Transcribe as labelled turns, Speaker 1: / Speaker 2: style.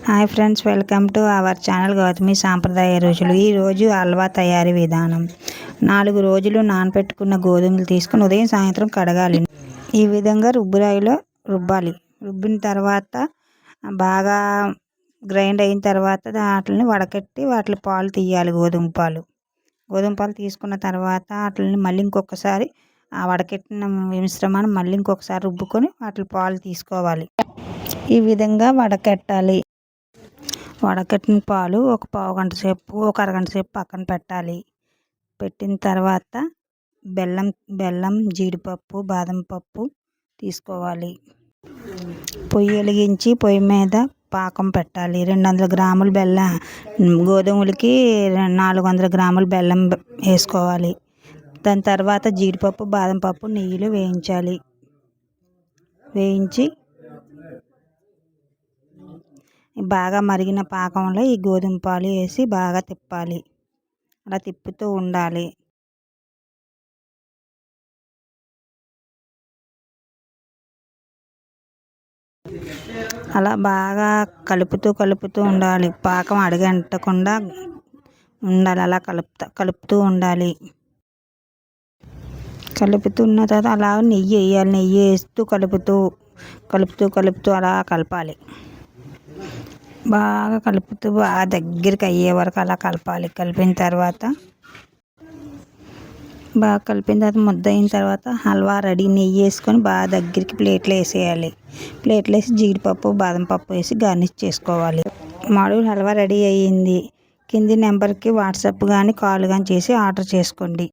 Speaker 1: Hi friends, welcome to our channel Gautami సాంప్రదాయ రుచులు. ఈరోజు హల్వా తయారీ విధానం. 4 రోజులు నానబెట్టుకున్న గోధుమలు తీసుకుని ఉదయం సాయంత్రం కడగాలి. ఈ విధంగా రుబ్బురాయిలో రుబ్బాలి. రుబ్బిన తర్వాత బాగా గ్రైండ్ అయిన తర్వాత వాటిని వడకట్టి వాటి పాలు తీయాలి. గోధుమ పాలు తీసుకున్న తర్వాత వాటిని మళ్ళీ ఇంకొకసారి ఆ వడకెట్టిన మిశ్రమాన్ని మళ్ళీ ఇంకొకసారి రుబ్బుకొని వాటి పాలు తీసుకోవాలి. ఈ విధంగా వడకట్టాలి. వడకట్టిన పాలు ఒక పావు గంట సేపు, ఒక అరగంట సేపు పక్కన పెట్టాలి. పెట్టిన తర్వాత బెల్లం, జీడిపప్పు, బాదం పప్పు తీసుకోవాలి. పొయ్యి వెలిగించి పొయ్యి మీద పాకం పెట్టాలి. 200 గ్రాముల బెల్లం, గోధుమలకి 400 గ్రాముల బెల్లం వేసుకోవాలి. దాని తర్వాత జీడిపప్పు, బాదం పప్పు నెయ్యిలో వేయించి బాగా మరిగిన పాకంలో ఈ గోధుమ పాలు వేసి బాగా తిప్పాలి. అలా తిప్పుతూ ఉండాలి. అలా బాగా కలుపుతూ ఉండాలి. పాకం అడుగంటకుండా ఉండాలి. అలా కలుపుతూ ఉండాలి. కలుపుతున్న తర్వాత అలా నెయ్యి వేయాలి. నెయ్యి వేస్తూ కలుపుతూ అలా కలపాలి. బాగా కలుపుతూ బాగా దగ్గరికి అయ్యే వరకు అలా కలపాలి. కలిపిన తర్వాత ముద్ద అయిన తర్వాత హల్వా రెడీ. నెయ్యి వేసుకొని బాగా దగ్గరికి ప్లేట్లో వేసేయాలి. ప్లేట్లో వేసి జీడిపప్పు, బాదం పప్పు వేసి గార్నిష్ చేసుకోవాలి. మామూలు హల్వా రెడీ అయ్యింది. కింది నెంబర్కి వాట్సాప్ కానీ కాల్ కానీ చేసి ఆర్డర్ చేసుకోండి.